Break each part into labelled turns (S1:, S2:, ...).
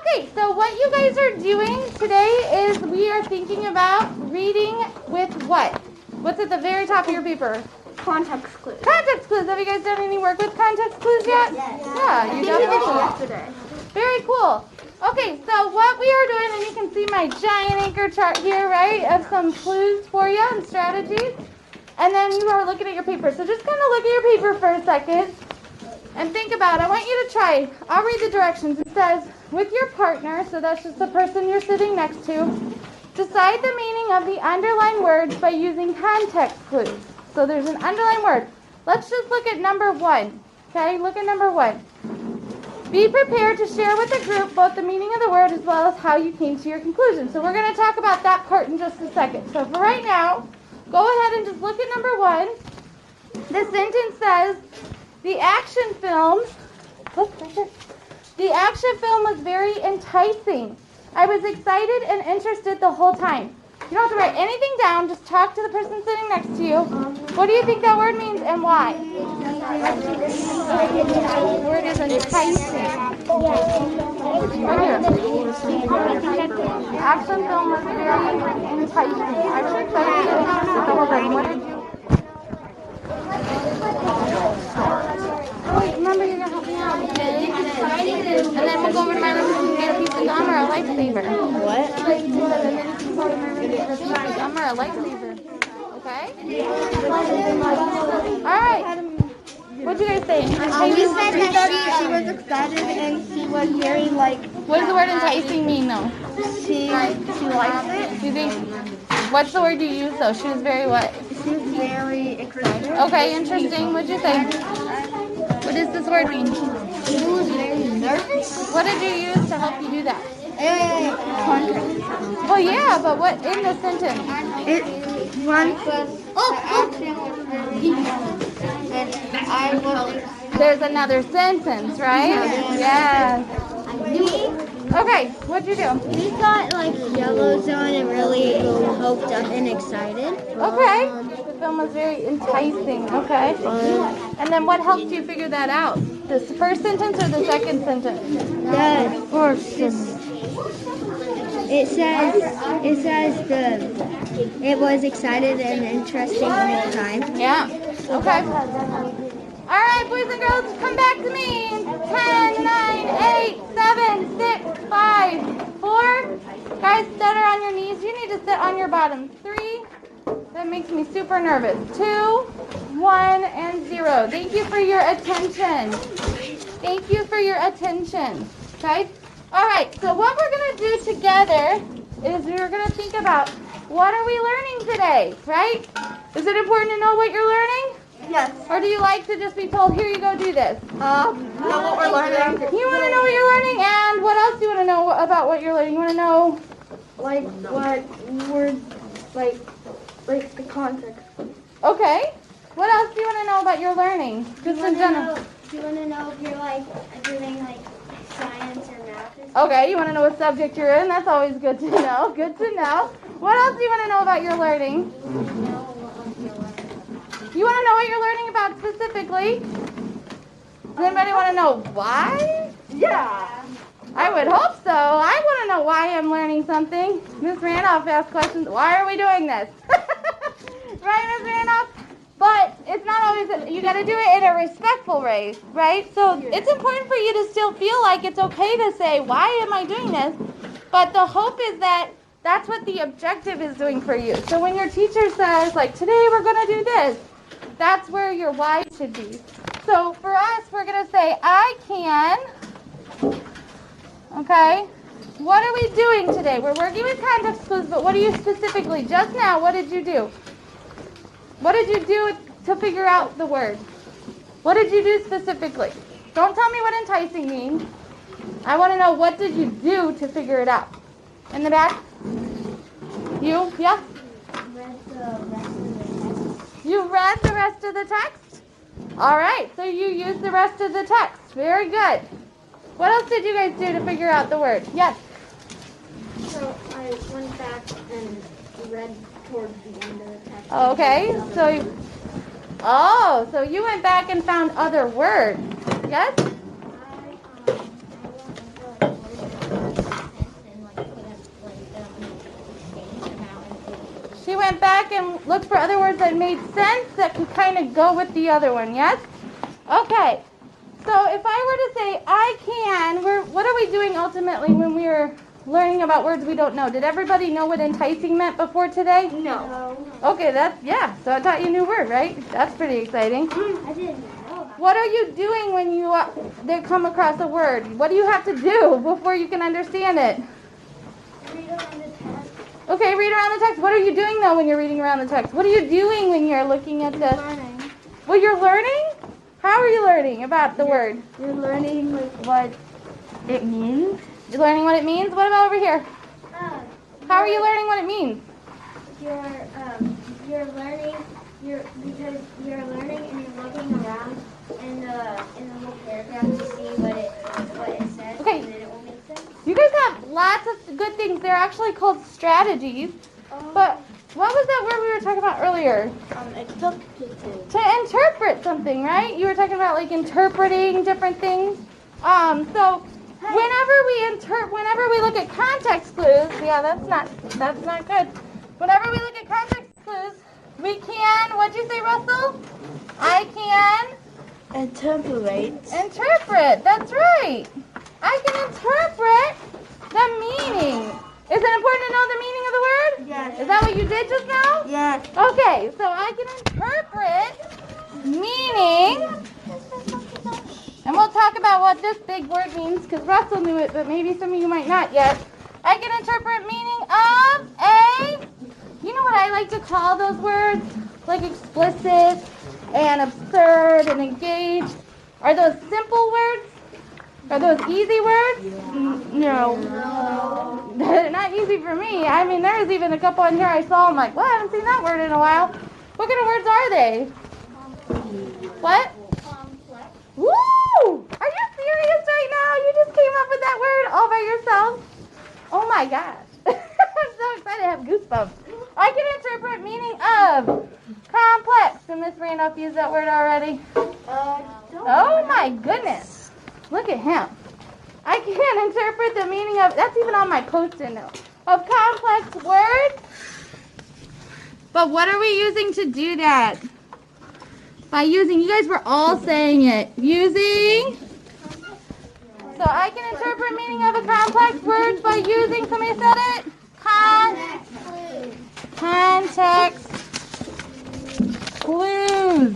S1: Okay, so what you guys are doing today is we are thinking about reading with what? What's at the very top of your paper?
S2: Context clues.
S1: Context clues. Have you guys done any work with context clues yet?
S2: Yes.
S1: Yeah, you definitely
S2: Yesterday.
S1: Very cool. Okay, so what we are doing, and you can see my giant anchor chart here, right, of some clues for you and strategies. And then you are looking at your paper. So just kind of look at your paper for a second and think about it. I want you to try. I'll read the directions. It says, with your partner, so that's just the person you're sitting next to, decide the meaning of the underlined words by using context clues. So there's an underlined word. Let's just look at number 1. Okay, look at number 1. Be prepared to share with the group both the meaning of the word as well as how you came to your conclusion. So we're going to talk about that part in just a second. So for right now, go ahead and just look at number 1. The sentence says, the action film was very enticing. I was excited and interested the whole time. You don't have to write anything down. Just talk to the person sitting next to you. What do you think that word means and why? The word is enticing. Right here. The action film was very enticing. I was excited and interested the whole time. What did you... Oh, remember you're going to help me out. And then we'll go over to my room and get a piece of gum or a lightsaber.
S2: What?
S1: Gum or a lightsaber. Okay? Alright. What'd you guys say?
S2: You said that she was excited and she was very
S1: What does the word enticing mean though?
S2: she liked it.
S1: Do you think, what's the word you use though? She was very what?
S2: She was very excited.
S1: Okay, interesting. What'd you say? What does this word mean?
S2: She was very nervous.
S1: What did you use to help you do that?
S2: Context.
S1: Well, yeah, but what in the sentence?
S2: And I was.
S1: There's another sentence, right? Yes. Okay, what'd you do?
S2: We got yellow zone and really hoped up and excited.
S1: Okay. The film was very enticing. Okay. And then what helped you figure that out? The first sentence or the second sentence?
S2: The first sentence. It says it was excited and interesting the whole time.
S1: Yeah. Okay. All right, boys and girls, come back to me. 10, 9, 8, 7, 6, 5, 4. Guys that are on your knees, you need to sit on your bottom. 3. That makes me super nervous. 2, 1, and 0. Thank you for your attention. Thank you for your attention. Okay? All right, so what we're going to do together is we're going to think about what are we learning today, right? Is it important to know what you're learning?
S2: Yes.
S1: Or do you like to just be told, here you go, do this?
S2: Know what we're learning.
S1: You want to know what you're learning, and what else do you want to know about what you're learning? You want to know?
S2: What words, the context.
S1: Okay. What else do you want to know about your learning? Just in general.
S2: Do you want to know if you're doing science or math or something?
S1: Okay, you want to know what subject you're in? That's always good to know. Good to know. What else do you want to know about your learning? You want to know what you're learning about specifically? Does anybody want to know why?
S2: Yeah.
S1: I would hope so. I want to know why I'm learning something. Ms. Randolph asked questions. Why are we doing this? Right, Ms. Randolph? But it's not always, you got to do it in a respectful way, right? So it's important for you to still feel like it's okay to say, why am I doing this? But the hope is that that's what the objective is doing for you. So when your teacher says, today we're going to do this, that's where your why should be. So for us, we're going to say, I can, okay? What are we doing today? We're working with context clues, but what are you specifically? Just now, what did you do? What did you do to figure out the word? What did you do specifically? Don't tell me what enticing means. I want to know, what did you do to figure it out? In the back? You? Yeah? You read the rest of the text? All right, so you used the rest of the text. Very good. What else did you guys do to figure out the word? Yes?
S2: So I went back and read towards the end of the text.
S1: Okay, so you went back and found other words. Yes? went back and looked for other words that made sense that could kind of go with the other one, yes? Okay. So if I were to say I can, what are we doing ultimately when we were learning about words we don't know? Did everybody know what enticing meant before today?
S2: No.
S1: Okay, so I taught you a new word, right? That's pretty exciting.
S2: I didn't know.
S1: What are you doing when you they come across a word? What do you have to do before you can understand it?
S2: Read around the text.
S1: Okay, read around the text. What are you doing though when you're reading around the text? What are you doing when you're looking at the...
S2: Learning.
S1: Well, you're learning? How are you learning about the word?
S2: You're learning what it means.
S1: You're learning what it means? What about over here? How are you learning what it means?
S2: You're learning. Because you're learning and you're looking around in the whole paragraph to see what it says.
S1: Okay.
S2: And then it will make sense.
S1: You guys have lots of good things. They're actually called strategies. But what was that word we were talking about earlier?
S2: Interpretive.
S1: To interpret something, right? You were talking about like interpreting different things. So whenever we look at context clues, yeah, that's not good. Whenever we look at context clues, we can, what'd you say, Russell? I can interpret. That's right. I can interpret the meaning. Is it important to know the meaning of the word?
S2: Yes.
S1: Is that what you did just now?
S2: Yes.
S1: Okay, so I can interpret meaning, and we'll talk about what this big word means because Russell knew it, but maybe some of you might not yet. I can interpret meaning of you know what I like to call those words? Like explicit and absurd and engaged. Are those simple words? Are those easy words? No. They're not easy for me. I mean, there's even a couple in here I saw. I'm like, well, I haven't seen that word in a while. What kind of words are they? What?
S2: Complex.
S1: Woo! Are you serious right now? You just came up with that word all by yourself? Oh my gosh. I'm so excited. I have goosebumps. I can interpret meaning of complex. And Miss Randolph used that word already. Oh my goodness. Look at him. I can interpret the meaning of, that's even on my post-it note, of complex words. But what are we using to do that? By using, you guys were all saying it. Using. So I can interpret meaning of a complex word by using, somebody said it? Context clues.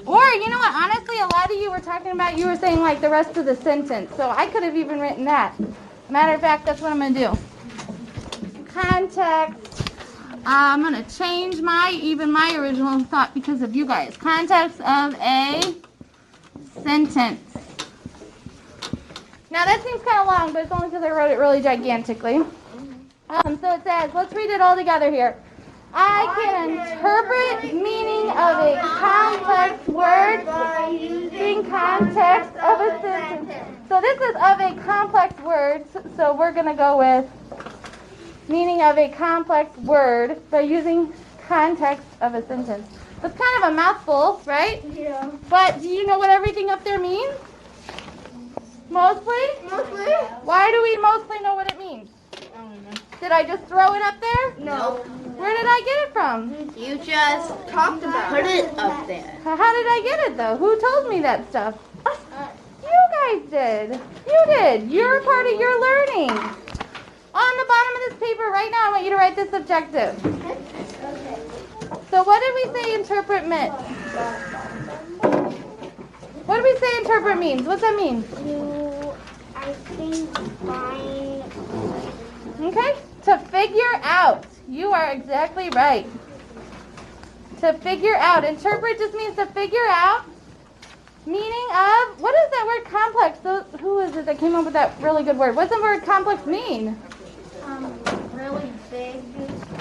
S1: Or, you know what, honestly, a lot of you were talking about, you were saying like the rest of the sentence. So I could have even written that. Matter of fact, that's what I'm going to do. Context. I'm going to change my original thought because of you guys. Context of a sentence. Now that seems kind of long, but it's only because I wrote it really gigantically. So it says, let's read it all together here. I can interpret meaning of a complex word by using context of a sentence. So this is of a complex word, so we're going to go with meaning of a complex word by using context of a sentence. That's kind of a mouthful, right?
S2: Yeah.
S1: But do you know what everything up there means? Mostly?
S2: Mostly?
S1: Why do we mostly know what it means? Did I just throw it up there?
S2: No.
S1: Where did I get it from?
S3: You just
S2: Talked about
S3: put it up there.
S1: How did I get it though? Who told me that stuff? You guys did. You did. You're a part of your learning. On the bottom of this paper right now, I want you to write this objective.
S2: Okay.
S1: So what did we say interpret meant? What did we say interpret means? What's that mean?
S2: I think, find.
S1: Okay? To figure out. You are exactly right. To figure out. Interpret just means to figure out. Meaning of, what is that word complex? So, who is it that came up with that really good word? What's the word complex mean?
S2: Really big.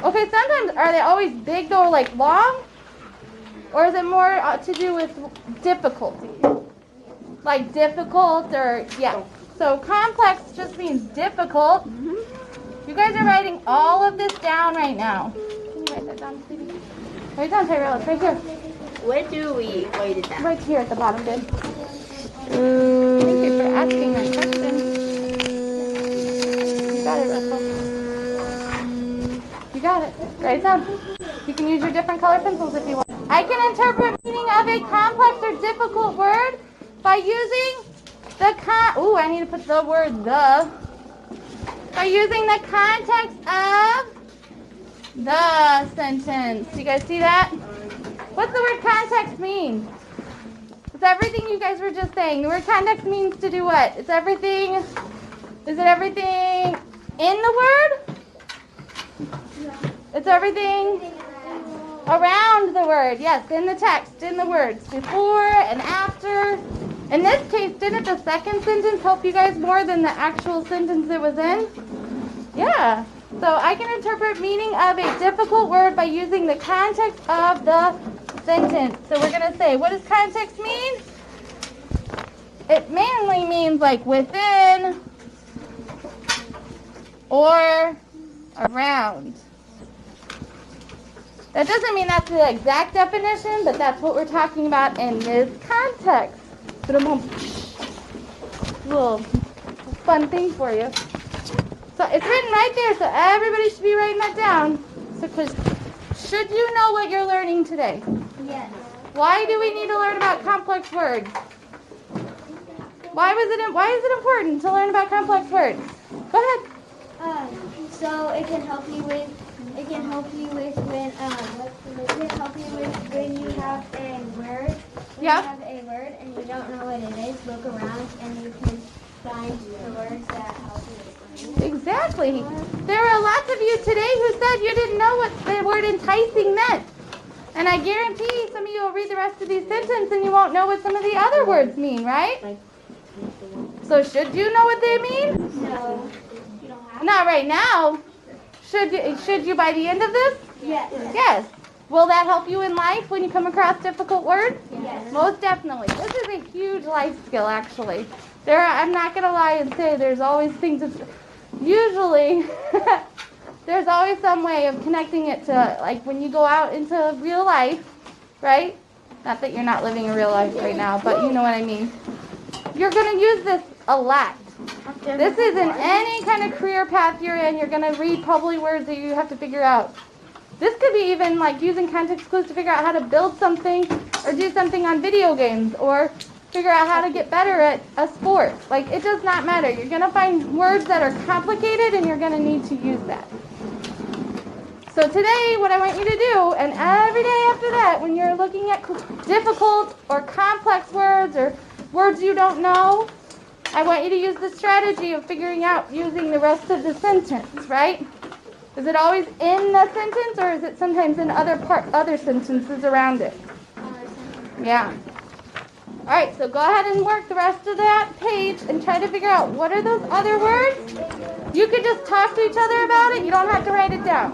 S1: Okay, sometimes, are they always big though, like long? Or is it more to do with difficulty? Like difficult or, yeah. So complex just means difficult. You guys are writing all of this down right now. Can you write that down, Stevie? Write it down, Tyrell. It's right here.
S3: Where do we write it down?
S1: Right here at the bottom, good. Thank you for asking that question. You got it, Russell. You got it. Write it down. You can use your different color pencils if you want. I can interpret meaning of a complex or difficult word by using the I need to put the word the. By using the context of the sentence. You guys see that? What's the word context mean? It's everything you guys were just saying. The word context means to do what? It's everything. Is it everything in the word? It's everything around the word. Yes, in the text, in the words. Before and after. In this case, didn't the second sentence help you guys more than the actual sentence it was in? Yeah. So I can interpret meaning of a difficult word by using the context of the sentence. So we're going to say, what does context mean? It mainly means like within or around. That doesn't mean that's the exact definition, but that's what we're talking about in this context. But a little fun thing for you. So it's written right there, so everybody should be writing that down. So, should you know what you're learning today?
S2: Yes.
S1: Why do we need to learn about complex words? Why is it important to learn about complex words? Go ahead.
S2: So it can help you with when you have a word. When
S1: Yeah.
S2: you have a word and you don't know what it is, look around and you can find the words that help you.
S1: Exactly. There were lots of you today who said you didn't know what the word enticing meant. And I guarantee some of you will read the rest of these sentences and you won't know what some of the other words mean, right? So should you know what they mean?
S2: No. You don't have
S1: Not right now. Should you by the end of this?
S2: Yes.
S1: Yes. Will that help you in life when you come across difficult words?
S2: Yes.
S1: Most definitely. This is a huge life skill, actually. I'm not going to lie and say there's always things usually there's always some way of connecting it to, like, when you go out into real life, right? Not that you're not living a real life right now, but you know what I mean. You're going to use this a lot. This is in any kind of career path you're in. You're going to read probably words that you have to figure out. This could be even like using context clues to figure out how to build something or do something on video games or figure out how to get better at a sport. Like, it does not matter. You're going to find words that are complicated and you're going to need to use that. So today, what I want you to do, and every day after that, when you're looking at difficult or complex words or words you don't know, I want you to use the strategy of figuring out using the rest of the sentence, right? Is it always in the sentence or is it sometimes in other sentences around it? Yeah. All right, so go ahead and work the rest of that page and try to figure out what are those other words. You could just talk to each other about it. You don't have to write it down.